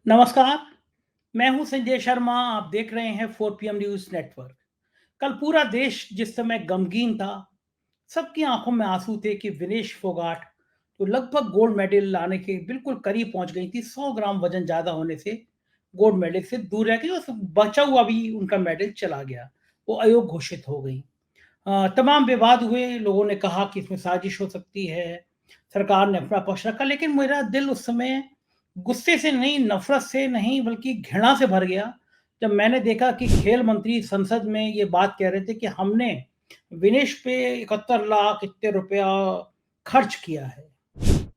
नमस्कार, मैं हूं संजय शर्मा। आप देख रहे हैं 4 पीएम न्यूज़ नेटवर्क। कल पूरा देश जिस समय गमगीन था, सबकी आंखों में आंसू थे कि विनेश फोगाट जो लगभग गोल्ड मेडल लाने के बिल्कुल करीब पहुंच गई थी, 100 ग्राम वजन ज़्यादा होने से गोल्ड मेडल से दूर रह गई और बचा हुआ भी उनका मेडल चला गया। वो अयोग्य घोषित हो गई। तमाम विवाद हुए, लोगों ने कहा कि इसमें साजिश हो सकती है, सरकार ने अपना पक्ष रखा, लेकिन मेरा दिल उस समय गुस्से से नहीं, नफ़रत से नहीं, बल्कि घृणा से भर गया, जब मैंने देखा कि खेल मंत्री संसद में ये बात कह रहे थे कि हमने विनेश पे 71 लाख इतने रुपया खर्च किया है।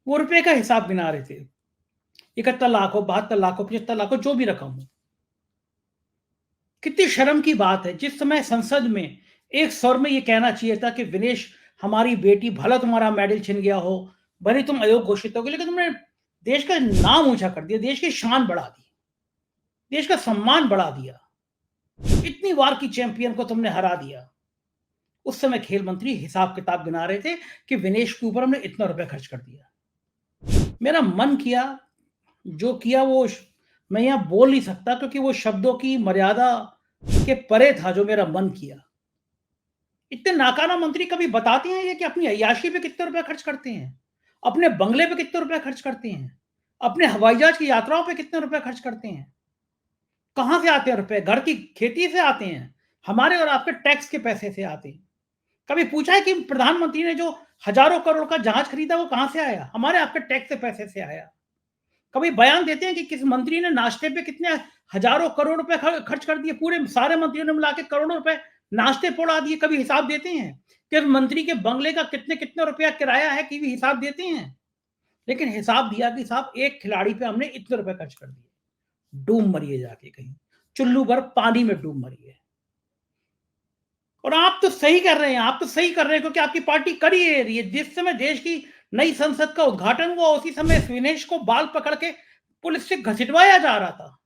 वो रुपए का हिसाब गिना रहे थे। 71 लाख हो, 72 लाख हो, 75 लाख हो, जो भी रकम हो। कितनी शर्म की बात है, जिस समय संसद में एक स्वर में ये कहना चाहिए था कि विनेश हमारी बेटी, भला तुम्हारा मेडल छिन गया हो, भले तुम अयोग्य घोषित हो गए, लेकिन तुमने देश का नाम ऊंचा कर दिया, देश की शान बढ़ा दी, देश का सम्मान बढ़ा दिया। इतनी बार की चैंपियन को तुमने हरा दिया। उस समय खेल मंत्री हिसाब किताब गिना रहे थे कि विनेश के ऊपर हमने इतना रुपया खर्च कर दिया। मेरा मन किया, जो किया वो मैं यहां बोल नहीं सकता, क्योंकि वो शब्दों की मर्यादा के परे था जो मेरा मन किया। इतने नाकारा मंत्री कभी बताते हैं ये कि अपनी अय्याशी पे कितने रुपए खर्च करते हैं, अपने बंगले पे कितने रुपए खर्च करते हैं, अपने हवाई जहाज की यात्राओं पे कितने रुपए खर्च करते हैं। कहां से आते हैं रुपए? घर की खेती से आते हैं, हमारे और आपके टैक्स के पैसे से आते हैं। कभी पूछा है कि प्रधानमंत्री ने जो हजारों करोड़ का जहाज खरीदा वो कहां से आया? हमारे आपके टैक्स के पैसे से आया। कभी बयान देते हैं कि किस मंत्री ने नाश्ते पे कितने हजारों करोड़ रुपए खर्च कर दिए? पूरे सारे मंत्रियों ने मिला के करोड़ों रुपए नाश्ते पे उड़ा दिए। कभी हिसाब देते हैं कि मंत्री के बंगले का कितने कितने रुपया किराया है? कि भी हिसाब देते हैं? लेकिन हिसाब दिया कि साहब एक खिलाड़ी पे हमने इतने रुपए खर्च कर दिए। डूब मरिए जाके कहीं, चुल्लू भर पानी में डूब मरिए। और आप तो सही कर रहे हैं, आप तो सही कर रहे हैं, क्योंकि आपकी पार्टी कर ही रही है। जिस समय देश की नई संसद का उद्घाटन हुआ, उसी समय विनेश को बाल पकड़ के पुलिस से घसीटवाया जा रहा था।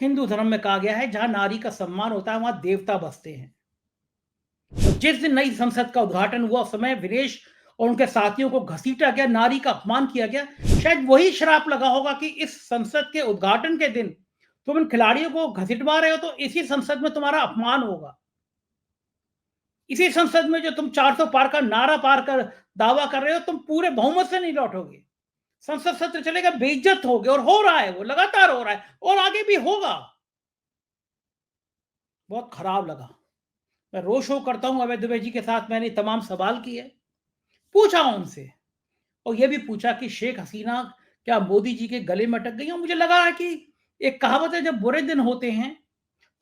हिंदू धर्म में कहा गया है, जहां नारी का सम्मान होता है वहां देवता बसते हैं। तो जिस दिन नई संसद का उद्घाटन हुआ, उस समय विनेश और उनके साथियों को घसीटा गया, नारी का अपमान किया गया। शायद वही श्राप लगा होगा कि इस संसद के उद्घाटन के दिन तुम इन खिलाड़ियों को घसीटवा रहे हो, तो इसी संसद में तुम्हारा अपमान होगा। इसी संसद में जो तुम 400 पार का नारा पार कर दावा कर रहे हो, तुम पूरे बहुमत से नहीं लौटोगे। संसद सत्र चलेगा, बेइज्जत होगे, और हो रहा है, वो लगातार हो रहा है और आगे भी होगा। बहुत खराब लगा। मैं रोज शो करता हूं अभय दुबे जी के साथ, मैंने तमाम सवाल किए, पूछा उनसे, और यह भी पूछा कि शेख हसीना क्या मोदी जी के गले में अटक गई। और मुझे लगा है कि एक कहावत है, जब बुरे दिन होते हैं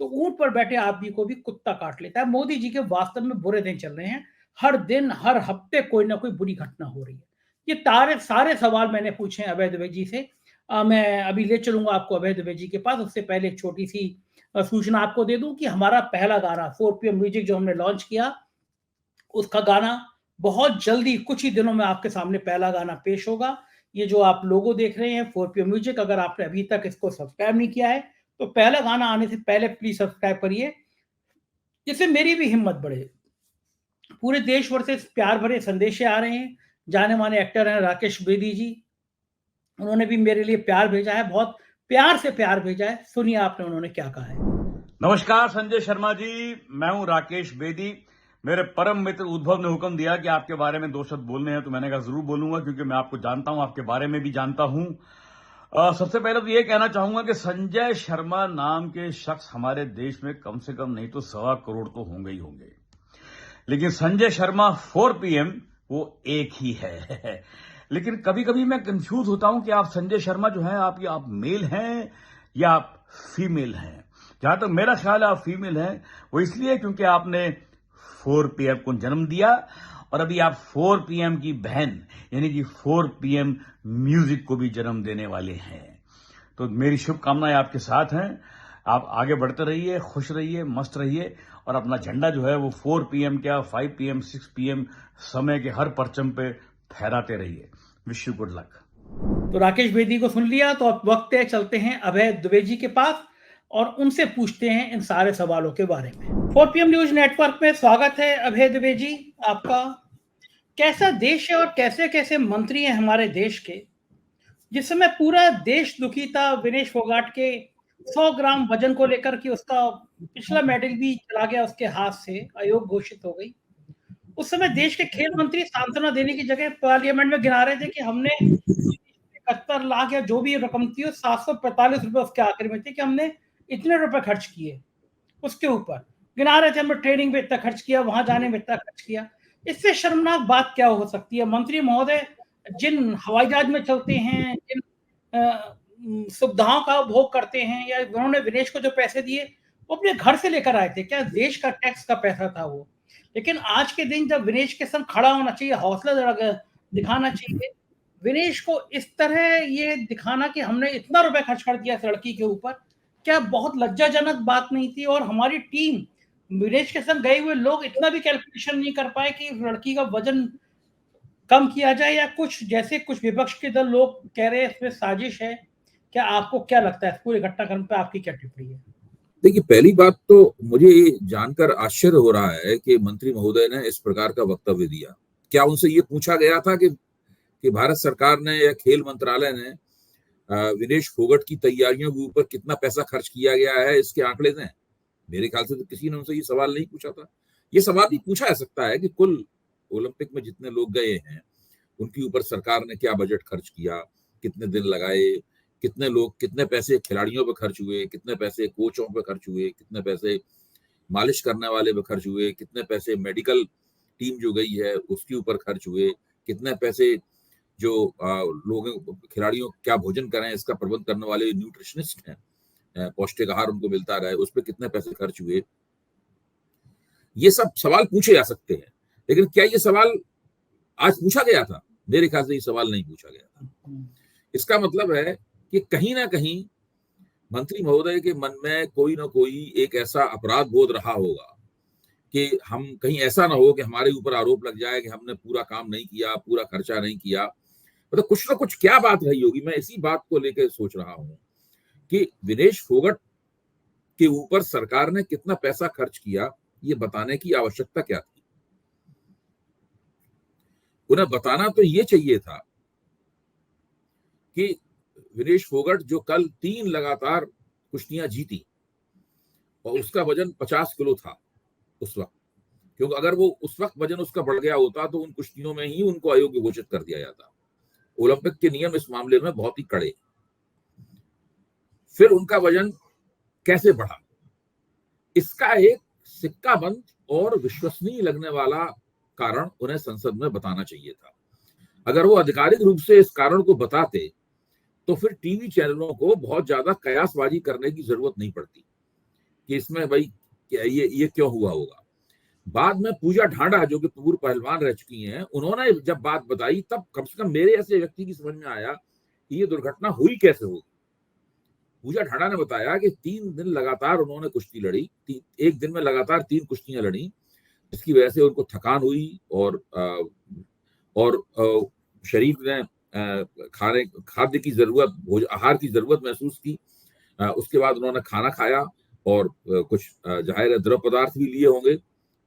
तो ऊंट पर बैठे आदमी को भी कुत्ता काट लेता है। मोदी जी के वास्तव में बुरे दिन चल रहे हैं। हर दिन, हर हफ्ते कोई ना कोई बुरी घटना हो रही है। ये तारे सारे सवाल मैंने पूछे हैं अभय दुबे जी से। मैं अभी ले चलूंगा आपको अभय दुबे जी के पास। उससे पहले एक छोटी सी सूचना आपको दे दूं कि हमारा पहला गाना 4 पीएम म्यूजिक जो हमने लॉन्च किया, उसका गाना बहुत जल्दी, कुछ ही दिनों में आपके सामने पहला गाना पेश होगा। ये जो आप लोगो देख रहे हैं 4 पीएम म्यूजिक, अगर आपने अभी तक इसको सब्सक्राइब नहीं किया है तो पहला गाना आने से पहले प्लीज सब्सक्राइब करिए, जिससे मेरी भी हिम्मत बढ़े। पूरे देश भर से प्यार भरे संदेश आ रहे हैं। जाने माने एक्टर हैं राकेश बेदी जी, उन्होंने भी मेरे लिए प्यार भेजा है, बहुत प्यार से प्यार भेजा है। सुनिए आपने उन्होंने क्या कहा है। नमस्कार संजय शर्मा जी, मैं हूं राकेश बेदी। मेरे परम मित्र उद्भव ने हुक्म दिया कि आपके बारे में दो शब्द बोलने हैं, तो मैंने कहा जरूर बोलूंगा, क्योंकि मैं आपको जानता हूं, आपके बारे में भी जानता हूं। सबसे पहले तो ये कहना चाहूंगा कि संजय शर्मा नाम के शख्स हमारे देश में कम से कम नहीं तो 1.25 करोड़ तो होंगे ही होंगे, लेकिन संजय शर्मा 4 पीएम वो एक ही है। लेकिन कभी कभी मैं कंफ्यूज होता हूं कि आप संजय शर्मा जो है, आप मेल हैं या आप फीमेल हैं। जहां तक मेरा ख्याल है आप फीमेल हैं। वो इसलिए क्योंकि आपने 4 पीएम को जन्म दिया और अभी आप 4 पीएम की बहन यानी कि 4 पीएम म्यूजिक को भी जन्म देने वाले हैं। तो मेरी शुभकामनाएं आपके साथ हैं। आप आगे बढ़ते रहिए, खुश रहिए, मस्त रहिए, और अपना झंडा जो है वो 4 पीएम क्या 5 पीएम 6 पीएम समय के हर परचम पे फहराते रहिए। Wish you good luck. तो राकेश बेदी को सुन लिया, तो अब वक्त है, चलते हैं अभय दुबे जी के पास और उनसे पूछते हैं इन सारे सवालों के बारे में। 4 पीएम न्यूज नेटवर्क में स्वागत है अभय दुबे जी आपका। कैसा देश है और कैसे कैसे मंत्री हैं हमारे देश के, जिस समय पूरा देश दुखी था विनेश फोगाट के 100 ग्राम वजन को लेकर कि उसका पिछला मेडल भी चला गया उसके हाथ से, अयोग्य घोषित हो गई। उस समय देश के खेल मंत्री सांत्वना देने की जगह पार्लियामेंट में गिना रहे थे कि हमने 71 लाख या जो भी रकम थी, 745 रुपए उसके आखिर में थे कि हमने इतने रुपए खर्च किए उसके ऊपर। गिना रहे थे हमने ट्रेनिंग में इतना खर्च किया, वहां जाने में इतना खर्च किया। इससे शर्मनाक बात क्या हो सकती है? मंत्री महोदय जिन हवाई जहाज में चलते हैं, जिन सुविधाओं का उपभोग करते हैं, या उन्होंने विदेश को जो पैसे दिए वो अपने घर से लेकर आए थे क्या? देश का टैक्स का पैसा था वो। लेकिन आज के दिन जब विनेश के संग खड़ा होना चाहिए, हौसला दिखाना चाहिए, विनेश को इस तरह ये दिखाना कि हमने इतना रुपए खर्च कर दिया इस लड़की के ऊपर, क्या बहुत लज्जाजनक बात नहीं थी? और हमारी टीम, विनेश के संग गए हुए लोग इतना भी कैलकुलेशन नहीं कर पाए कि लड़की का वजन कम किया जाए, या कुछ जैसे कुछ विपक्ष के दल लोग कह रहे हैं इसमें साजिश है। क्या आपको क्या लगता है इस पूरे घटनाक्रम पे आपकी क्या टिप्पणी है? देखिए, पहली बात तो मुझे ये जानकर आश्चर्य हो रहा है कि मंत्री महोदय ने इस प्रकार का वक्तव्य दिया। क्या उनसे ये पूछा गया था कि भारत सरकार ने या खेल मंत्रालय ने विनेश फोगट की तैयारियों के ऊपर कितना पैसा खर्च किया गया है, इसके आंकड़े दें? मेरे ख्याल से तो किसी ने उनसे ये सवाल नहीं पूछा था। ये सवाल भी पूछा जा सकता है कि कुल ओलंपिक में जितने लोग गए हैं उनके ऊपर सरकार ने क्या बजट खर्च किया, कितने दिन लगाए, कितने लोग, कितने पैसे खिलाड़ियों पे खर्च हुए, कितने पैसे कोचों पे खर्च हुए, कितने पैसे मालिश करने वाले पे खर्च हुए, कितने पैसे मेडिकल टीम जो गई है उसके ऊपर खर्च हुए, कितने पैसे जो लोगों खिलाड़ियों क्या भोजन करें इसका प्रबंध करने वाले न्यूट्रिशनिस्ट हैं, पौष्टिक आहार उनको मिलता रहे, उस पर कितने पैसे खर्च हुए। ये सब सवाल पूछे जा सकते हैं, लेकिन क्या ये सवाल आज पूछा गया था? मेरे ख्याल से ये सवाल नहीं पूछा गया था। इसका मतलब है कि कहीं ना कहीं मंत्री महोदय के मन में कोई ना कोई एक ऐसा अपराध बोध रहा होगा कि हम कहीं ऐसा ना हो कि हमारे ऊपर आरोप लग जाए कि हमने पूरा काम नहीं किया, पूरा खर्चा नहीं किया। मतलब कुछ ना कुछ क्या बात रही होगी। मैं इसी बात को लेकर सोच रहा हूं कि विनेश फोगट के ऊपर सरकार ने कितना पैसा खर्च किया, ये बताने की आवश्यकता क्या थी? उन्हें बताना तो ये चाहिए था कि विनेश फोगट जो कल 3 लगातार कुश्तियां जीती और उसका वजन 50 किलो था उस वक्त, क्योंकि अगर वो उस वक्त वजन उसका बढ़ गया होता तो उन कुश्तियों में ही उनको अयोग्य घोषित कर दिया जाता। ओलंपिक के नियम इस मामले में बहुत ही कड़े। फिर उनका वजन कैसे बढ़ा, इसका एक सिक्काबंद और विश्वसनीय लगने वाला कारण उन्हें संसद में बताना चाहिए था। अगर वो आधिकारिक रूप से इस कारण को बताते तो फिर टीवी चैनलों को बहुत ज्यादा कयासबाजी करने की जरूरत नहीं पड़ती कि इसमें भाई ये क्यों हुआ होगा। बाद में पूजा ढांडा जो कि पूर्व पहलवान रह चुकी हैं, उन्होंने जब बात बताई तब कम से कम मेरे ऐसे व्यक्ति की समझ में आया कि ये दुर्घटना हुई कैसे होगी। पूजा ढांडा ने बताया कि 3 दिन लगातार उन्होंने कुश्ती लड़ी, एक दिन में लगातार 3 कुश्तियां लड़ी, जिसकी वजह से उनको थकान हुई और शरीर ने खाद्य की जरूरत, आहार की जरूरत महसूस की। उसके बाद उन्होंने खाना खाया और कुछ जाहिर है द्रव पदार्थ भी लिए होंगे,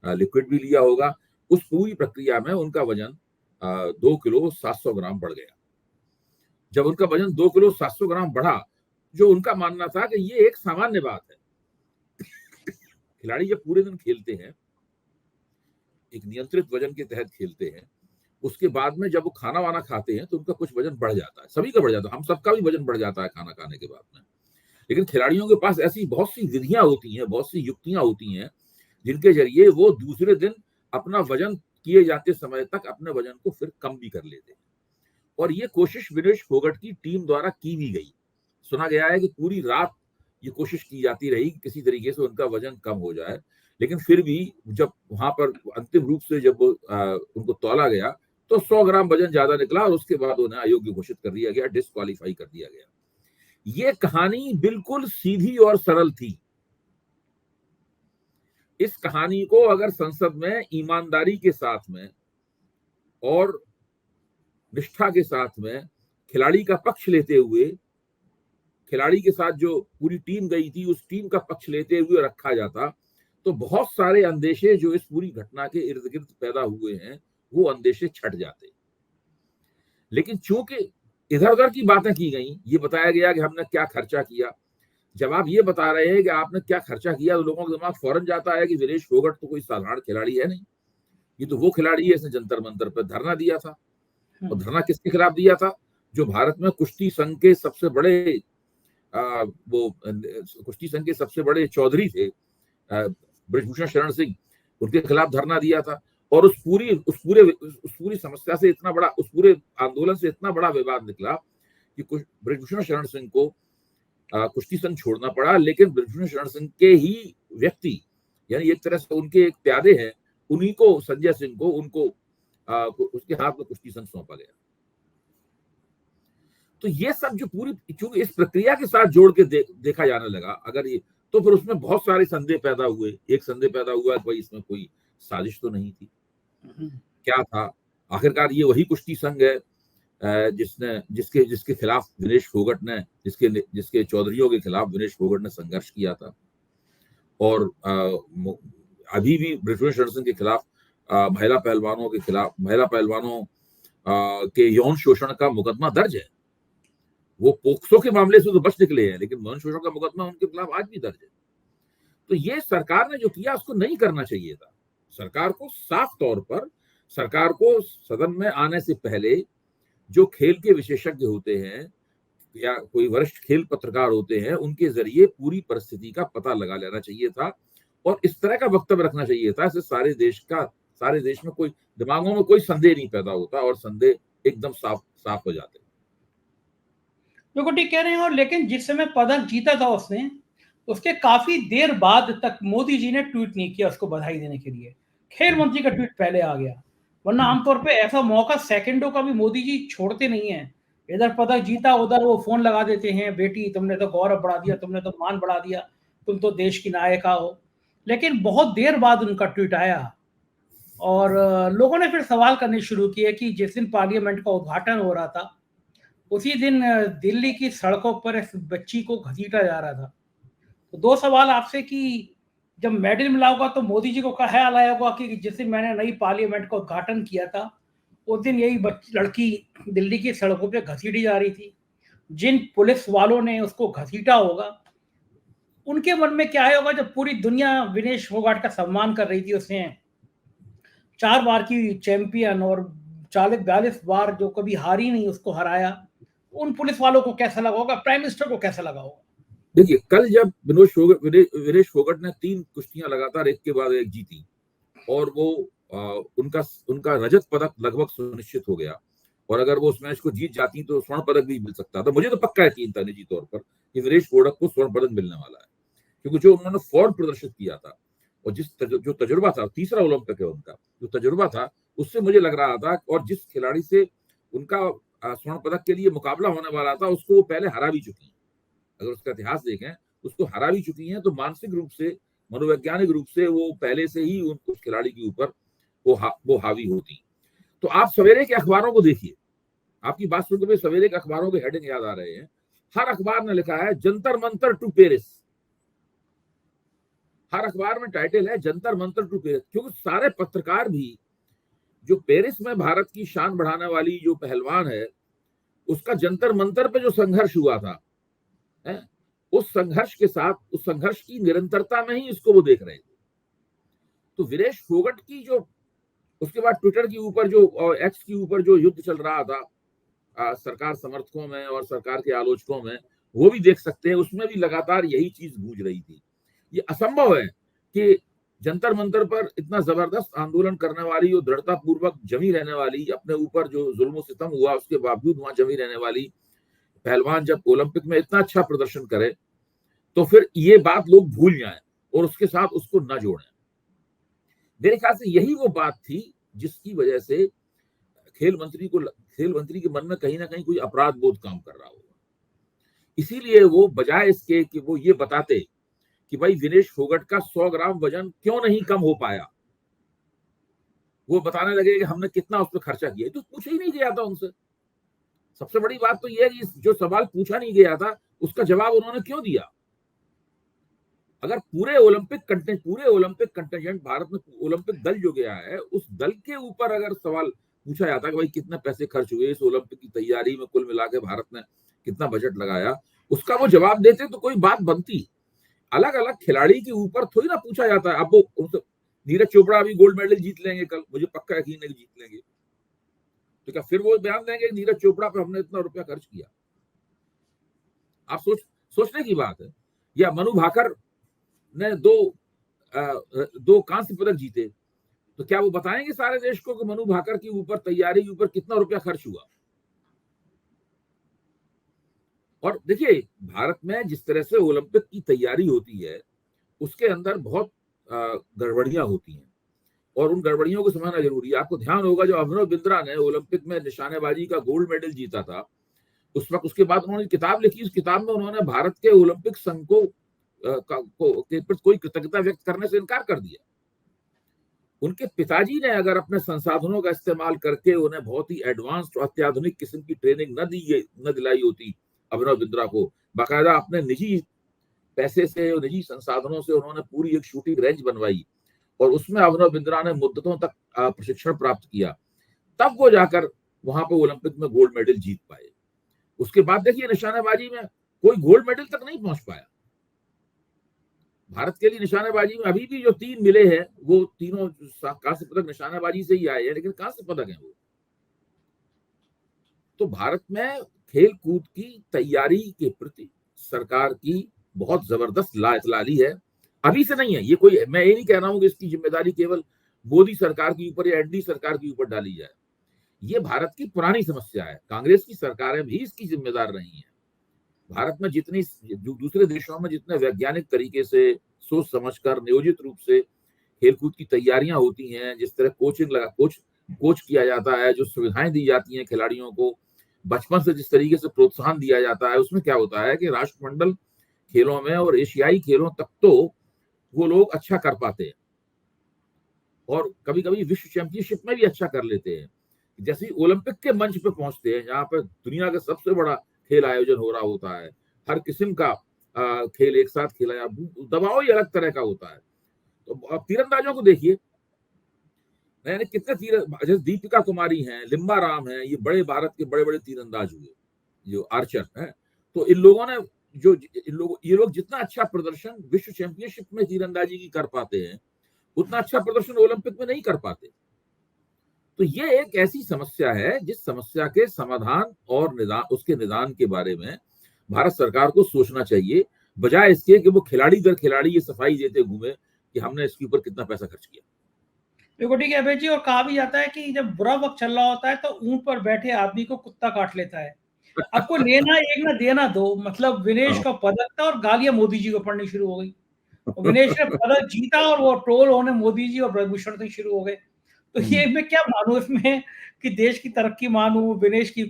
लिक्विड भी लिया होगा। उस पूरी प्रक्रिया में उनका वजन 2 किलो 700 ग्राम बढ़ गया। जब उनका वजन 2 किलो 700 ग्राम बढ़ा, जो उनका मानना था कि ये एक सामान्य बात है। खिलाड़ी जब पूरे दिन खेलते हैं, एक नियंत्रित वजन के तहत खेलते हैं, उसके बाद में जब वो खाना वाना खाते हैं तो उनका कुछ वजन बढ़ जाता है, सभी का बढ़ जाता है, हम सबका भी वजन बढ़ जाता है खाना खाने के बाद में। लेकिन खिलाड़ियों के पास ऐसी बहुत सी विधियां होती हैं, बहुत सी युक्तियां होती हैं जिनके जरिए वो दूसरे दिन अपना वजन किए जाते समय तक अपने वजन को फिर कम भी कर लेते हैं। और ये कोशिश विनेश फोगट की टीम द्वारा की भी गई। सुना गया है कि पूरी रात ये कोशिश की जाती रही कि किसी तरीके से उनका वजन कम हो जाए, लेकिन फिर भी जब वहां पर अंतिम रूप से जब उनको तौला गया तो 100 ग्राम वजन ज्यादा निकला और उसके बाद उन्हें अयोग्य घोषित कर दिया गया, डिस्क्वालीफाई कर दिया गया। ये कहानी बिल्कुल सीधी और सरल थी। इस कहानी को अगर संसद में ईमानदारी के साथ में और निष्ठा के साथ में खिलाड़ी का पक्ष लेते हुए, खिलाड़ी के साथ जो पूरी टीम गई थी उस टीम का पक्ष लेते हुए रखा जाता तो बहुत सारे अंदेशे जो इस पूरी घटना के इर्द गिर्द पैदा हुए हैं वो अंदेशे छट जाते। लेकिन चूंकि इधर उधर की बातें की गई, ये बताया गया कि हमने क्या खर्चा किया। जब आप ये बता रहे हैं कि आपने क्या खर्चा किया, तो लोगों का दिमाग फौरन जाता है कि विनेश फोगट तो कोई साधारण खिलाड़ी है नहीं, ये तो वो खिलाड़ी है, इसने जंतर मंतर पर धरना दिया था। और धरना किसके खिलाफ दिया था? जो भारत में कुश्ती संघ के सबसे बड़े कुश्ती संघ के सबसे बड़े चौधरी थे, बृजभूषण शरण सिंह, उनके खिलाफ धरना दिया था। और उस पूरी समस्या से इतना बड़ा, उस पूरे आंदोलन से इतना बड़ा विवाद निकला कि बृजभूषण शरण सिंह को कुश्ती संघ छोड़ना पड़ा। लेकिन बृजभूषण शरण सिंह के ही व्यक्ति, यानी एक तरह से उनके एक प्यादे हैं, उन्हीं को, संजय सिंह को, उनको उसके हाथ में कुश्ती संघ सौंपा गया। तो ये सब जो पूरी, चूंकि इस प्रक्रिया के साथ जोड़ के देखा जाने लगा, अगर ये, तो फिर उसमें बहुत सारे संदेह पैदा हुए। एक संदेह पैदा हुआ कि भाई इसमें कोई साजिश तो नहीं थी, क्या था आखिरकार? ये वही कुश्ती संघ है जिसके खिलाफ विनेश फोगट ने, जिसके चौधरियों के खिलाफ विनेश फोगट ने संघर्ष किया था। और अभी भी बृजभूषण शरण सिंह के खिलाफ महिला पहलवानों के यौन शोषण का मुकदमा दर्ज है। वो पोक्सो के मामले से तो बच निकले हैं, लेकिन यौन शोषण का मुकदमा उनके खिलाफ आज भी दर्ज है। तो ये सरकार ने जो किया उसको नहीं करना चाहिए था। सरकार को साफ तौर पर, सरकार को सदन में आने से पहले जो खेल के विशेषज्ञ होते हैं या कोई वरिष्ठ खेल पत्रकार होते हैं, उनके जरिए पूरी परिस्थिति का पता लगा लेना चाहिए था और इस तरह का वक्तव्य रखना चाहिए था। इससे सारे देश में कोई दिमागों में कोई संदेह नहीं पैदा होता और संदेह एकदम साफ हो जाते। बिल्कुल ठीक कह रहे हैं। और लेकिन जिस समय पदक जीता था उसने, उसके काफी देर बाद तक मोदी जी ने ट्वीट नहीं किया उसको बधाई देने के लिए। खेल मंत्री का ट्वीट पहले आ गया, वरना आमतौर पे ऐसा मौका सेकंडों का भी मोदी जी छोड़ते नहीं है। इधर पदक जीता, उधर वो फोन लगा देते हैं, बेटी तुमने तो गौरव बढ़ा दिया, तुमने तो मान बढ़ा दिया, तुम तो देश की नायिका हो। लेकिन बहुत देर बाद उनका ट्वीट आया और लोगों ने फिर सवाल करने शुरू किए कि जिस दिन पार्लियामेंट का उद्घाटन हो रहा था, उसी दिन दिल्ली की सड़कों पर इस बच्ची को घसीटा जा रहा था। तो दो सवाल आपसे कि जब मेडल मिला होगा तो मोदी जी को ख्याल आया होगा कि जिस दिन मैंने नई पार्लियामेंट का उद्घाटन किया था, उस दिन यही लड़की दिल्ली की सड़कों पे घसीटी जा रही थी। जिन पुलिस वालों ने उसको घसीटा होगा, उनके मन में क्या होगा जब पूरी दुनिया विनेश फोगाट का सम्मान कर रही थी। उसने 4 बार की चैंपियन और 40-42 बार जो कभी हारी नहीं, उसको हराया। उन पुलिस वालों को कैसा लगा होगा, प्राइम मिनिस्टर को कैसा लगा होगा? देखिए, कल जब विनेश फोगट ने 3 कुश्तियां लगातार एक के बाद एक जीती और वो उनका रजत पदक लगभग सुनिश्चित हो गया, और अगर वो उस मैच को जीत जाती तो स्वर्ण पदक भी मिल सकता था। मुझे तो पक्का यकीन था निजी तौर पर कि विनेश फोगट को स्वर्ण पदक मिलने वाला है, क्योंकि जो उन्होंने फॉर्म प्रदर्शित किया था और जो तजुर्बा था, तीसरा ओलंपिक है उनका, जो तजुर्बा था, उससे मुझे लग रहा था, और जिस खिलाड़ी से उनका स्वर्ण पदक के लिए मुकाबला होने वाला था उसको वो पहले हरा भी चुकी है। अगर उसका इतिहास देखें, उसको हरा भी चुकी हैं, तो मानसिक रूप से, मनोवैज्ञानिक रूप से वो पहले से ही उस खिलाड़ी के ऊपर वो हावी होती। तो आप सवेरे के अखबारों को देखिए, आपकी बात सुनकर सवेरे के अखबारों के हेडिंग याद आ रहे हैं। हर अखबार ने लिखा है जंतर मंतर टू पेरिस, हर अखबार में टाइटल है जंतर मंतर टू पेरिस, क्योंकि सारे पत्रकार भी जो पेरिस में भारत की शान बढ़ाने वाली जो पहलवान है, उसका जंतर मंतर पे जो संघर्ष हुआ था, उस संघर्ष के साथ, उस संघर्ष की निरंतरता में ही इसको वो देख रहे थे। तो विनेश फोगट की जो, उसके बाद ट्विटर के ऊपर जो, एक्स के ऊपर जो युद्ध चल रहा था सरकार समर्थकों में और सरकार के आलोचकों में, वो भी देख सकते हैं, उसमें भी लगातार यही चीज गूंज रही थी। ये असंभव है कि जंतर मंतर पर इतना जबरदस्त आंदोलन करने वाली और दृढ़ता पूर्वक जमी रहने वाली, अपने ऊपर जो जुल्म सितम हुआ उसके बावजूद वहां जमी रहने वाली पहलवान जब ओलंपिक में इतना अच्छा प्रदर्शन करे, तो फिर ये बात लोग भूल जाएं और उसके साथ उसको न जोड़ें। मेरे ख्याल से यही वो बात थी जिसकी वजह से खेल मंत्री के मन में कहीं ना कहीं कोई अपराध बोध काम कर रहा होगा। इसीलिए वो बजाय इसके कि वो ये बताते कि भाई विनेश फोगट का 100 ग्राम वजन क्यों नहीं कम हो पाया, वो बताने लगे कि हमने कितना उस पर खर्चा किया, तो पूछा ही नहीं गया था उनसे। सबसे बड़ी बात तो यह है कि जो सवाल पूछा नहीं गया था उसका जवाब उन्होंने क्यों दिया। अगर पूरे ओलंपिक कंटिजेंट, भारत में ओलंपिक दल जो गया है, उस दल के ऊपर अगर सवाल पूछा जाता है कि भाई कितने पैसे खर्च हुए इस ओलंपिक की तैयारी में, कुल मिला के भारत ने कितना बजट लगाया, उसका वो जवाब देते तो कोई बात बनती। अलग अलग खिलाड़ी के ऊपर थोड़ी ना पूछा जाता है। अब वो नीरज चोपड़ा अभी गोल्ड मेडल जीत लेंगे कल, मुझे पक्का यकीन है कि जीत लेंगे, तो क्या फिर वो बयान देंगे कि नीरज चोपड़ा पे हमने इतना रुपया खर्च किया? आप सोचने की बात है। या मनु भाकर ने दो कांस्य पदक जीते, तो क्या वो बताएंगे सारे देश को कि मनु भाकर के ऊपर, तैयारी के ऊपर कितना रुपया खर्च हुआ? और देखिए, भारत में जिस तरह से ओलंपिक की तैयारी होती है उसके अंदर बहुत गड़बड़ियां होती हैं, और उन गड़बड़ियों को समझना जरूरी है। आपको ध्यान होगा जब अभिनव बिंद्रा ने ओलंपिक में निशानेबाजी का गोल्ड मेडल जीता था, उस वक्त उसके बाद उन्होंने किताब लिखी। उस किताब में उन्होंने भारत के ओलंपिक संघ के प्रति कोई कृतज्ञता व्यक्त करने से इनकार कर दिया। उनके पिताजी ने अगर अपने संसाधनों का इस्तेमाल करके उन्हें बहुत ही एडवांस्ड और अत्याधुनिक किस्म की ट्रेनिंग न दिलाई होती अभिनव बिंद्रा को, बाकायदा अपने निजी पैसे से और निजी संसाधनों से उन्होंने पूरी एक शूटिंग रेंज बनवाई और उसमें अभिनव बिंद्रा ने मुद्दतों तक प्रशिक्षण प्राप्त किया, तब वो जाकर वहां पे ओलंपिक में गोल्ड मेडल जीत पाए। उसके बाद देखिए निशानेबाजी में कोई गोल्ड मेडल तक नहीं पहुंच पाया। भारत के लिए निशानेबाजी में अभी भी जो 3 मिले हैं वो तीनों कांस्य पदक निशानेबाजी से ही आए हैं, लेकिन कांस्य पदक हैं वो। तो भारत में खेल कूद की तैयारी के प्रति सरकार की बहुत जबरदस्त लाइतलाली है। अभी से नहीं है ये कोई, मैं ये नहीं कह रहा हूं कि इसकी जिम्मेदारी केवल मोदी सरकार के ऊपर या एनडीए सरकार के ऊपर डाली जाए। ये भारत की पुरानी समस्या है, कांग्रेस की सरकारें भी इसकी जिम्मेदार रही हैं। भारत में जितनी दूसरे देशों में जितने वैज्ञानिक तरीके से सोच समझकर नियोजित रूप से खेलकूद की तैयारियां होती हैं, जिस तरह कोच किया जाता है, जो सुविधाएं दी जाती हैं खिलाड़ियों को, बचपन से जिस तरीके से प्रोत्साहन दिया जाता है, उसमें क्या होता है कि राष्ट्रमंडल खेलों में और एशियाई खेलों तक तो वो लोग अच्छा कर पाते हैं और कभी कभी विश्व चैंपियनशिप में भी अच्छा कर लेते हैं। जैसे ही ओलंपिक के मंच पे पहुंचते हैं, जहां पर दुनिया का सबसे बड़ा खेल आयोजन हो रहा होता है, हर किस्म का खेल एक साथ खेला या दबाव ही अलग तरह का होता है। तो अब तीरंदाजों को देखिए, मैंने कितने जैसे दीपिका कुमारी हैं, लिम्बा राम हैं, ये बड़े भारत के बड़े बड़े तीरंदाज हुए जो आर्चर हैं। तो इन लोगों ने ये लोग जितना अच्छा प्रदर्शन विश्व चैंपियनशिप में तीरंदाजी की कर पाते हैं, उतना अच्छा प्रदर्शन ओलंपिक में नहीं कर पाते। तो ये एक ऐसी समस्या है जिस समस्या के समाधान और उसके निदान के बारे में भारत सरकार को सोचना चाहिए, बजाय इसके कि वो खिलाड़ी दर खिलाड़ी ये सफाई देते घूमे कि हमने इसके ऊपर कितना पैसा खर्च किया। देखो ठीक है अभय जी, और कहा भी जाता है कि जब बुरा वक्त चल रहा होता है तो ऊंट पर बैठे आदमी को कुत्ता काट लेता है। आपको लेना एक ना देना दो, मतलब विनेश का पदक था और गालियां मोदी जी को पड़नी शुरू हो गई। विनेश ने पदक जीता और वो ट्रोल होने मोदी जी और ब्रजभूषण से शुरू हो गए। तो ये मैं क्या मानूं इसमें कि देश की तरक्की मानूं, विनेश की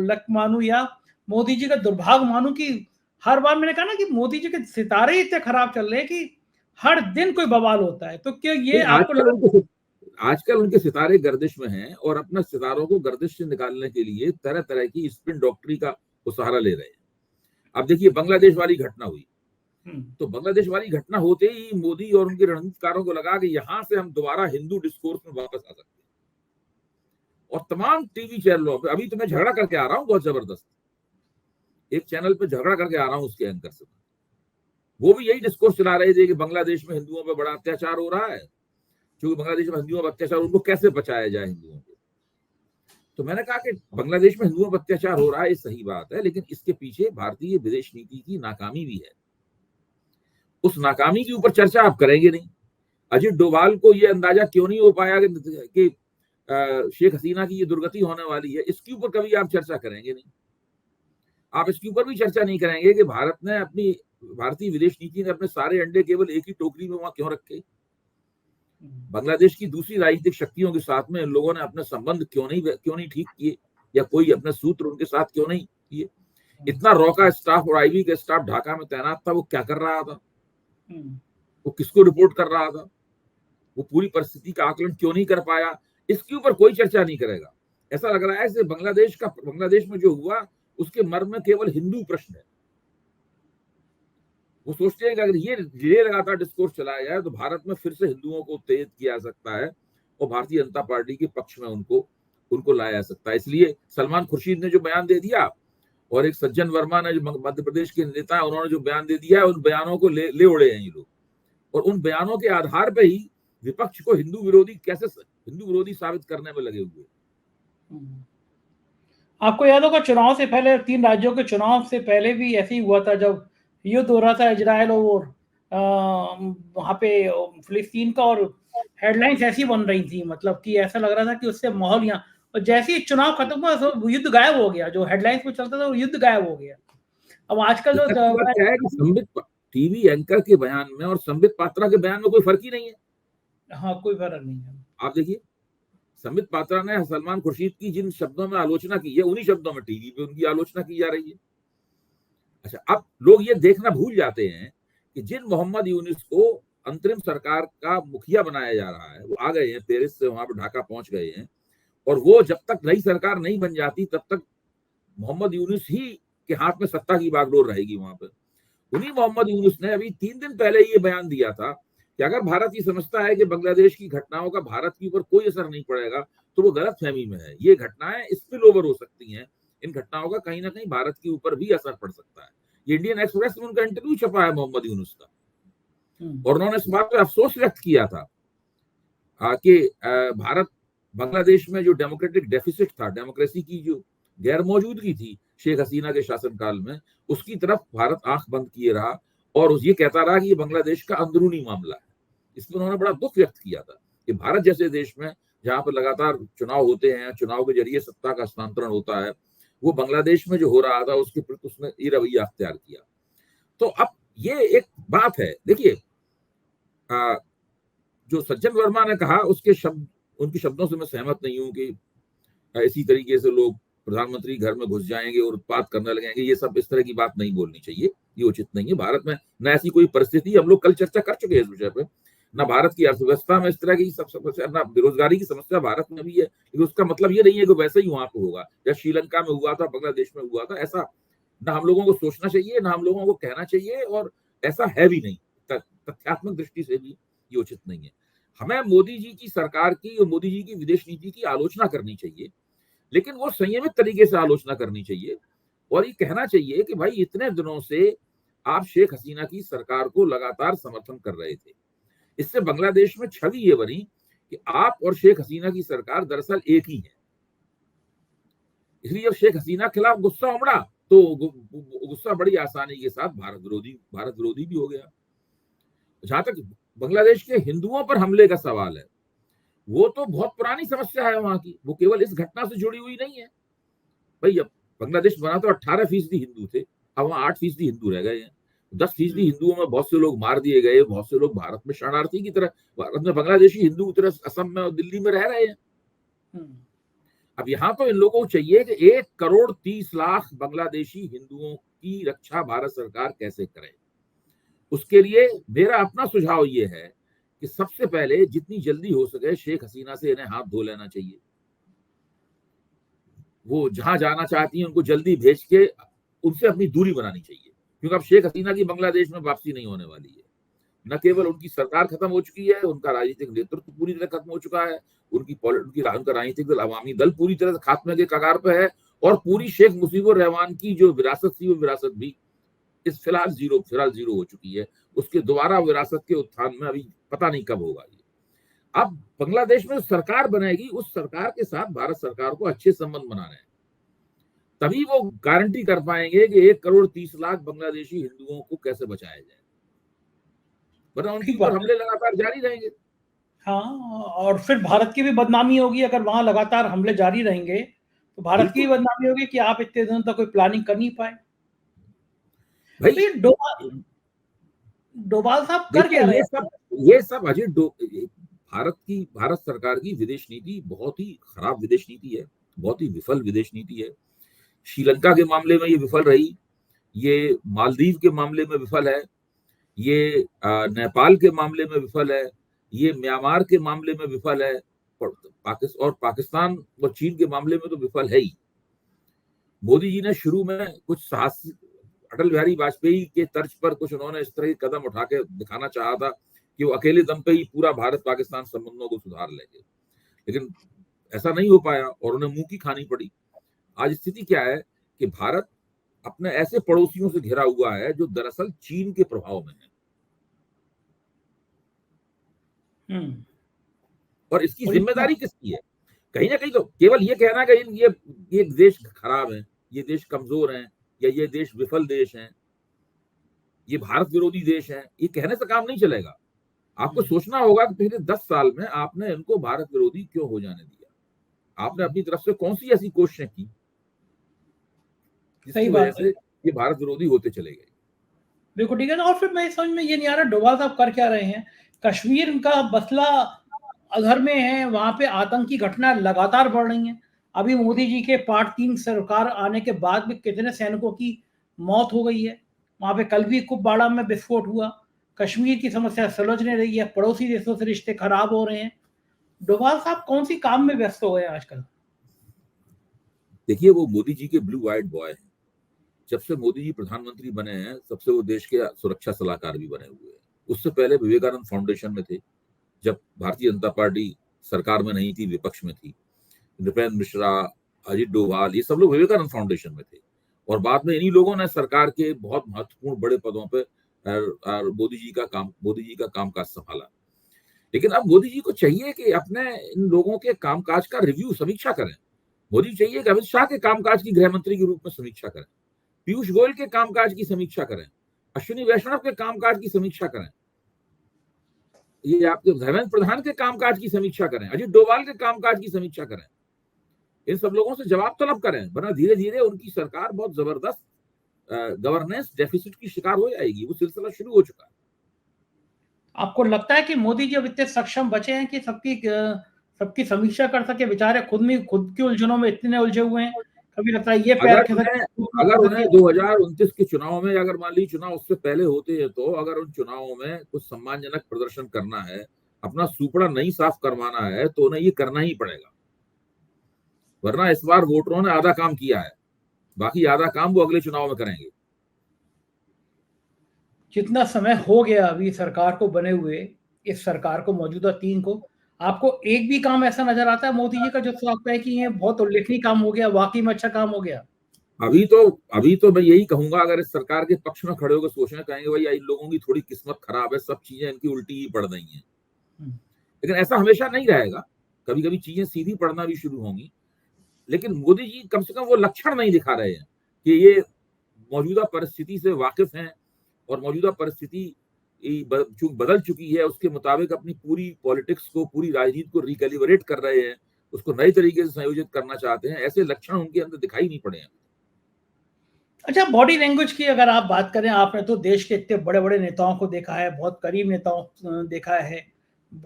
लक मानूं, या मोदी जी का दुर्भाग्य मानूं कि हर बार मैंने कहा ना कि मोदी जी के सितारे इतने खराब चल रहे हैं कि हर दिन कोई बवाल होता है। तो क्या ये आपको लगा? आजकल उनके सितारे गर्दिश में हैं और अपने सितारों को गर्दिश से निकालने के लिए तरह तरह की स्पिन डॉक्टरी का वो सहारा ले रहे हैं। अब देखिए बांग्लादेश वाली घटना हुई, तो बांग्लादेश वाली घटना होते ही मोदी और उनके रणनीतिकारों को लगा कि यहां से हम दोबारा हिंदू डिस्कोर्स में वापस आ सकते हैं। और तमाम टीवी चैनलों पे, अभी तो मैं झगड़ा करके आ रहा हूँ बहुत जबरदस्त, एक चैनल पे झगड़ा करके आ रहा हूँ उसके एंकर से, वो भी यही डिस्कोर्स चला रहे थे कि बांग्लादेश में हिंदुओं पर बड़ा अत्याचार हो रहा है, क्योंकि बांग्लादेश में हिंदुओं पर अत्याचार, उनको कैसे बचाया जाए हिंदुओं को। तो मैंने कहा कि बांग्लादेश में हिंदुओं पर अत्याचार हो रहा है, ये सही बात है, लेकिन इसके पीछे भारतीय विदेश नीति की नाकामी भी है। उस नाकामी के ऊपर चर्चा आप करेंगे नहीं। अजित डोभाल को यह अंदाजा क्यों नहीं हो पाया कि शेख हसीना की ये दुर्गति होने वाली है, इसके ऊपर कभी आप चर्चा करेंगे नहीं। आप इसके ऊपर भी चर्चा नहीं करेंगे कि भारतीय विदेश नीति ने अपने सारे अंडे केवल एक ही टोकरी में वहां क्यों रखे। बांग्लादेश की दूसरी राजनीतिक शक्तियों के साथ में इन लोगों ने अपने संबंध क्यों नहीं ठीक किए, या कोई अपने सूत्र उनके साथ क्यों नहीं किए। इतना रॉका स्टाफ और आईबी का स्टाफ ढाका में तैनात था, वो क्या कर रहा था, वो किसको रिपोर्ट कर रहा था, वो पूरी परिस्थिति का आकलन क्यों नहीं कर पाया, इसके ऊपर कोई चर्चा नहीं करेगा। ऐसा लग रहा है कि बांग्लादेश में जो हुआ उसके मर्म में केवल हिंदू प्रश्न है। वो सोचते हैं कि अगर ये लगातार डिस्कोर्स चलाया जाए तो भारत में फिर से हिंदुओं को उत्तेजित किया जा सकता है और भारतीय जनता पार्टी के पक्ष में उनको उनको लाया जा सकता है। इसलिए सलमान खुर्शीद ने जो बयान दे दिया और एक सज्जन वर्मा ने जो मध्य प्रदेश के नेता है उन्होंने जो बयान दे दिया है, उन बयानों को ले उड़े हैं ये लोग, और उन बयानों के आधार पे ही विपक्ष को हिंदू विरोधी साबित करने में लगे हुए। आपको याद होगा चुनाव से पहले 3 राज्यों के चुनाव से पहले भी ऐसे ही हुआ था, जब युद्ध हो रहा था इजराइल और वहां पे फिलिस्तीन का, और हेडलाइंस ऐसी बन रही थी, मतलब कि ऐसा लग रहा था कि उससे माहौल यहाँ, और जैसे ही चुनाव खत्म हुआ तो युद्ध गायब हो गया, जो हेडलाइंस में चलता था वो युद्ध गायब हो गया। अब आजकल जो क्या है कि संबित टीवी एंकर के बयान में और संबित पात्रा के बयान में कोई फर्क ही नहीं है। हाँ, कोई फर्क नहीं है। आप देखिए, संबित पात्रा ने सलमान खुर्शीद की जिन शब्दों में आलोचना की है, उन्हीं शब्दों में टीवी पे उनकी आलोचना की जा रही है। अच्छा, अब लोग ये देखना भूल जाते हैं कि जिन मोहम्मद यूनुस को अंतरिम सरकार का मुखिया बनाया जा रहा है, वो आ गए हैं पेरिस से, वहां पर ढाका पहुंच गए हैं, और वो जब तक नई सरकार नहीं बन जाती तब तक मोहम्मद यूनुस ही के हाथ में सत्ता की बागडोर रहेगी वहां पर। उन्हीं मोहम्मद यूनुस ने अभी 3 दिन पहले ये बयान दिया था कि अगर भारत ये समझता है कि बांग्लादेश की घटनाओं का भारत के ऊपर कोई असर नहीं पड़ेगा तो वो गलत फहमी में है। ये घटनाएं स्पिल ओवर हो सकती हैं, इन घटनाओं का कहीं ना कहीं भारत के ऊपर भी असर पड़ सकता है। ये इंडियन एक्सप्रेस में उनका इंटरव्यू छपा है मोहम्मद यूनुस का, और उन्होंने इस बात पर अफसोस व्यक्त किया था कि भारत बांग्लादेश में जो डेमोक्रेटिक डेफिसिट था, डेमोक्रेसी की जो गैर मौजूदगी थी शेख हसीना के शासनकाल में, उसकी तरफ भारत आंख बंद किए रहा और ये कहता रहा कि ये बांग्लादेश का अंदरूनी मामला है। इसमें उन्होंने बड़ा दुख व्यक्त किया था कि भारत जैसे देश में जहां पर लगातार चुनाव होते हैं, चुनाव के जरिए सत्ता का हस्तांतरण होता है, वो बांग्लादेश में जो हो रहा था उसके प्रति उसने ये रवैया अख्तियार किया। तो अब ये एक बात है, देखिए जो सज्जन वर्मा ने कहा उनके शब्दों से मैं सहमत नहीं हूं कि इसी तरीके से लोग प्रधानमंत्री घर में घुस जाएंगे और उत्पात करने लगेंगे। ये सब इस तरह की बात नहीं बोलनी चाहिए, ये उचित नहीं है। भारत में न ऐसी कोई परिस्थिति, हम लोग कल चर्चा कर चुके हैं इस विषय पे, न भारत की अर्थव्यवस्था में इस तरह की सब समस्या, न बेरोजगारी की समस्या भारत में भी है, लेकिन उसका मतलब ये नहीं है कि वैसे ही वहां पर होगा, या श्रीलंका में हुआ था, बांग्लादेश में हुआ था। ऐसा न हम लोगों को सोचना चाहिए, न हम लोगों को कहना चाहिए, और ऐसा है भी नहीं। तथ्यात्मक दृष्टि से भी ये उचित नहीं है। हमें मोदी जी की सरकार की और मोदी जी की विदेश नीति की आलोचना करनी चाहिए, लेकिन वो संयमित तरीके से आलोचना करनी चाहिए, और ये कहना चाहिए कि भाई इतने दिनों से आप शेख हसीना की सरकार को लगातार समर्थन कर रहे थे। इससे बांग्लादेश में छवि ये बनी कि आप और शेख हसीना की सरकार दरअसल एक ही है। इसलिए जब शेख हसीना के खिलाफ गुस्सा उमड़ा तो गुस्सा बड़ी आसानी के साथ भारत विरोधी भी हो गया। जहां तक बांग्लादेश के हिंदुओं पर हमले का सवाल है, वो तो बहुत पुरानी समस्या है वहां की, वो केवल इस घटना से जुड़ी हुई नहीं है। भाई अब बांग्लादेश बना तो 18% हिंदू थे, अब वहां 8% हिंदू रह गए हैं। 10% हिंदुओं में बहुत से लोग मार दिए गए, बहुत से लोग भारत में शरणार्थी की तरह, भारत में बांग्लादेशी हिंदू की तरह असम में और दिल्ली में रह रहे हैं। अब यहाँ तो इन लोगों को चाहिए कि 1,30,00,000 बांग्लादेशी हिंदुओं की रक्षा भारत सरकार कैसे करे। उसके लिए मेरा अपना सुझाव ये है कि सबसे पहले जितनी जल्दी हो सके शेख हसीना से इन्हें हाथ धो लेना चाहिए। वो जहां जाना चाहती हैं उनको जल्दी भेज के उनसे अपनी दूरी बनानी चाहिए, क्योंकि अब शेख हसीना की बांग्लादेश में वापसी नहीं होने वाली है। न केवल उनकी सरकार खत्म हो चुकी है, उनका राजनीतिक नेतृत्व पूरी तरह खत्म हो चुका है, उनका राजनीतिक दल अवामी दल पूरी तरह से खात्मे के कगार पे है, और पूरी शेख मुजीबुर रहमान की जो विरासत थी वो विरासत भी इस फिलहाल जीरो हो चुकी है। उसके दोबारा विरासत के उत्थान में अभी पता नहीं कब होगा। ये अब बांग्लादेश में सरकार बनेगी, उस सरकार के साथ भारत सरकार को अच्छे संबंध बनाने हैं, तभी वो गारंटी कर पाएंगे कि 1,30,00,000 बांग्लादेशी हिंदुओं को कैसे बचाया जाए, वरना उनके ऊपर हमले लगातार जारी रहेंगे। हाँ, और फिर भारत की भी बदनामी होगी अगर वहां लगातार हमले जारी रहेंगे, तो भारत की भी बदनामी होगी कि आप इतने दिनों तक कोई प्लानिंग कर नहीं पाए। भाई डोभाल साहब कर क्या रहे हैं? ये सब अजय भारत सरकार की विदेश नीति बहुत ही खराब विदेश नीति है, बहुत ही विफल विदेश नीति है। श्रीलंका के मामले में ये विफल रही, ये मालदीव के मामले में विफल है, ये नेपाल के मामले में विफल है, ये म्यांमार के मामले में विफल है, और पाकिस्तान और चीन के मामले में तो विफल है ही। मोदी जी ने शुरू में कुछ साहसी, अटल बिहारी वाजपेयी के तर्ज पर कुछ उन्होंने इस तरह के कदम उठा के दिखाना चाहा था कि वो अकेले दम पे ही पूरा भारत पाकिस्तान संबंधों को सुधार लेंगे, लेकिन ऐसा नहीं हो पाया और उन्हें मुंह की खानी पड़ी। आज स्थिति क्या है कि भारत अपने ऐसे पड़ोसियों से घिरा हुआ है जो दरअसल चीन के प्रभाव में है, और इसकी और जिम्मेदारी किसकी है? कहीं ना कहीं तो केवल ये कहना कि ये देश खराब है, ये देश कमजोर है, या ये देश विफल देश है, ये भारत विरोधी देश है, ये कहने से काम नहीं चलेगा। आपको सोचना होगा कि पिछले 10 साल में आपने इनको भारत विरोधी क्यों हो जाने दिया? आपने अपनी तरफ से कौन सी ऐसी कोशिशें की जिसकी वजह से ये भारत विरोधी होते चले गए? बिल्कुल ठीक है ना। और फिर मैं समझ में ये नहीं आ रहा डोभाल साहब कर क्या रहे हैं। कश्मीर का मसला अधर में है, वहां पे आतंकी घटना लगातार बढ़ रही हैं। अभी मोदी जी के पार्ट 3 सरकार आने के बाद में कितने सैनिकों की मौत हो गई है। वहां पे कल भी कुपवाड़ा में विस्फोट हुआ। कश्मीर की समस्या सुलझ नहीं रही है, पड़ोसी देशों से रिश्ते खराब हो रहे हैं। डोभाल साहब कौन सी काम में व्यस्त हो गए आजकल? देखिए, वो मोदी जी के ब्लू आइड बॉय हैं। जब से मोदी जी प्रधानमंत्री बने हैं, तब से वो देश के सुरक्षा सलाहकार भी बने हुए हैं। उससे पहले विवेकानंद फाउंडेशन में थे, जब भारतीय जनता पार्टी सरकार में नहीं थी, विपक्ष में थी। नृपेंद्र मिश्रा, अजित डोभाल, ये सब लोग विवेकानंद फाउंडेशन में थे, और बाद में इन्हीं लोगों ने सरकार के बहुत महत्वपूर्ण बड़े पदों पे मोदी जी का कामकाज संभाला। लेकिन अब मोदी जी को चाहिए कि अपने इन लोगों के कामकाज का रिव्यू, समीक्षा करें। मोदी चाहिए कि अमित शाह के कामकाज की गृह मंत्री के रूप में समीक्षा करें, पीयूष गोयल के कामकाज की समीक्षा करें, अश्विनी वैष्णव के कामकाज की समीक्षा करें, ये आपके धर्मेंद्र प्रधान के कामकाज की समीक्षा करें, अजित डोभाल के कामकाज की समीक्षा करें। इन सब लोगों से जवाब तलब करें, वरना धीरे धीरे उनकी सरकार बहुत जबरदस्त गवर्नेंस डेफिसिट की शिकार हो जाएगी। वो सिलसिला शुरू हो चुका है। आपको लगता है कि मोदी जी अब इतने सक्षम बचे हैं कि सबकी समीक्षा कर सके? बेचारे खुद की उलझनों में इतने उलझे हुए हैं। कभी लगता है ये पैर अगर उन्हें 2029 के चुनाव में, अगर मान लीजिए चुनाव उससे पहले होते हैं, तो अगर उन चुनावों में कुछ सम्मानजनक प्रदर्शन करना है, अपना सुपड़ा नहीं साफ करवाना है, तो उन्हें ये करना ही पड़ेगा। वरना इस बार वोटरों ने आधा काम किया है, बाकी आधा काम वो अगले चुनाव में करेंगे। जितना समय हो गया अभी सरकार को बने हुए, इस सरकार को मौजूदा 3 को, आपको एक भी काम ऐसा नजर आता है मोदी जी का जो लगता है कि ये बहुत उल्लेखनीय काम हो गया, वाकई में अच्छा काम हो गया? अभी तो मैं यही कहूंगा, अगर इस सरकार के पक्ष में खड़े होकर सोचना, कहेंगे भाई इन लोगों की थोड़ी किस्मत खराब है, सब चीजें इनकी उल्टी ही पड़ रही हैं। लेकिन ऐसा हमेशा नहीं रहेगा, कभी कभी चीजें सीधी पड़ना भी शुरू होंगी। लेकिन मोदी जी कम से कम वो लक्षण नहीं दिखा रहे हैं कि ये मौजूदा परिस्थिति से वाकिफ हैं, और मौजूदा परिस्थिति जो बदल चुकी है उसके मुताबिक अपनी पूरी पॉलिटिक्स को, पूरी राजनीति को रिकैलिब्रेट कर रहे हैं, उसको नए तरीके से संयोजित करना चाहते हैं। ऐसे लक्षण उनके अंदर दिखाई नहीं पड़े हैं। अच्छा, बॉडी लैंग्वेज की अगर आप बात करें, आपने तो देश के इतने बड़े बड़े नेताओं को देखा है, बहुत करीब नेताओं देखा है,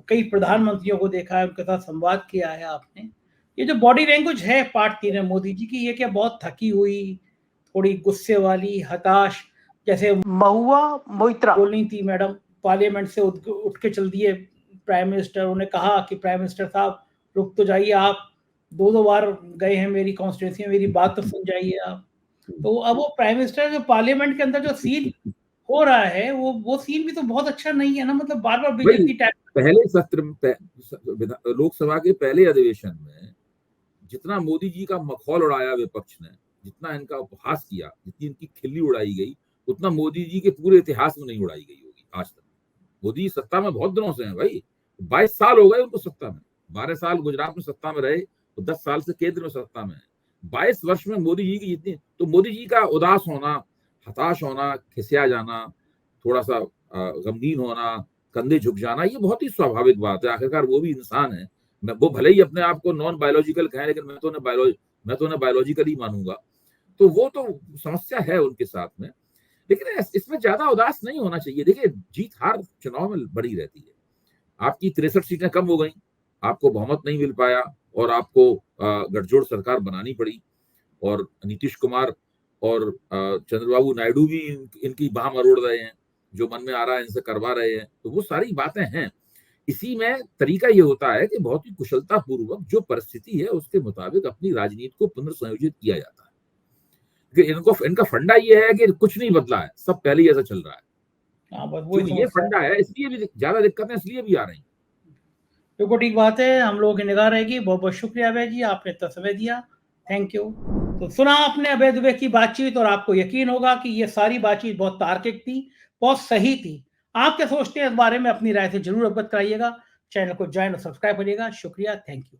कई प्रधानमंत्रियों को देखा है, उनके साथ संवाद किया है आपने। ये जो बॉडी लैंग्वेज है पार्ट 3 में मोदी जी की, ये क्या बहुत थकी हुई, थोड़ी गुस्से वाली, हताश, जैसे महुआ मोइत्रा बोलनी थी मैडम, पार्लियामेंट से उठ के चल दिए प्राइम मिनिस्टर। उन्हें कहा कि प्राइम मिनिस्टर साहब रुक तो जाइए, आप 2 बार गए हैं मेरी कॉन्स्टिट्यूंसी में, मेरी बात तो सुन जाइए आप। तो अब वो प्राइम मिनिस्टर जो पार्लियामेंट के अंदर जो सीन हो रहा है, वो सीन भी तो बहुत अच्छा नहीं है ना। मतलब बार बार बीजेपी पहले सत्र लोकसभा के पहले अधिवेशन में जितना मोदी जी का मखौल उड़ाया विपक्ष ने, जितना इनका उपहास किया, जितनी इनकी खिल्ली उड़ाई गई, उतना मोदी जी के पूरे इतिहास में नहीं उड़ाई गई होगी आज तक। मोदी सत्ता में बहुत दिनों से हैं भाई, 22 साल हो गए उनको सत्ता में। 12 साल गुजरात में सत्ता में रहे, तो 10 साल से केंद्र में सत्ता में है। 22 वर्ष में मोदी जी की जितनी, तो मोदी जी का उदास होना, हताश होना, खिसिया जाना, थोड़ा सा गमगीन होना, कंधे झुक जाना, ये बहुत ही स्वाभाविक बात है। आखिरकार वो भी इंसान है। वो भले ही अपने आप को नॉन बायोलॉजिकल कहें, लेकिन मैं तो उन्हें बायोलॉजिकली मानूंगा। तो वो तो समस्या है उनके साथ में, लेकिन इसमें ज्यादा उदास नहीं होना चाहिए। देखिए, जीत हार चुनाव में बड़ी रहती है। आपकी 63 सीटें कम हो गई, आपको बहुमत नहीं मिल पाया, और आपको गठजोड़ सरकार बनानी पड़ी, और नीतीश कुमार और चंद्रबाबू नायडू भी इनकी बाह मरोड़ रहे हैं, जो मन में आ रहा है इनसे करवा रहे हैं। तो वो सारी बातें हैं। इसी में तरीका ये होता है कि बहुत ही कुशलता पूर्वक जो परिस्थिति है उसके मुताबिक अपनी राजनीति को पुनर्संयोजित किया जाता है। कि इनका फंडा ये है कि कुछ नहीं बदला है, सब पहले ही ऐसा चल रहा है। ये फंडा है, इसलिए भी ज्यादा दिक्कतें इसलिए भी आ रही। बिल्कुल ठीक बात है, हम लोगों की निगाह रहेगी। बहुत बहुत शुक्रिया अभय जी, आपने इतना समय दिया, थैंक यू। तो सुना आपने अभय दुबे की बातचीत और आपको यकीन होगा कि ये सारी बातचीत बहुत तार्किक थी, बहुत सही थी। आप क्या सोचते हैं इस बारे में अपनी राय से जरूर अवगत कराइएगा। चैनल को ज्वाइन और सब्सक्राइब करिएगा। शुक्रिया, थैंक यू।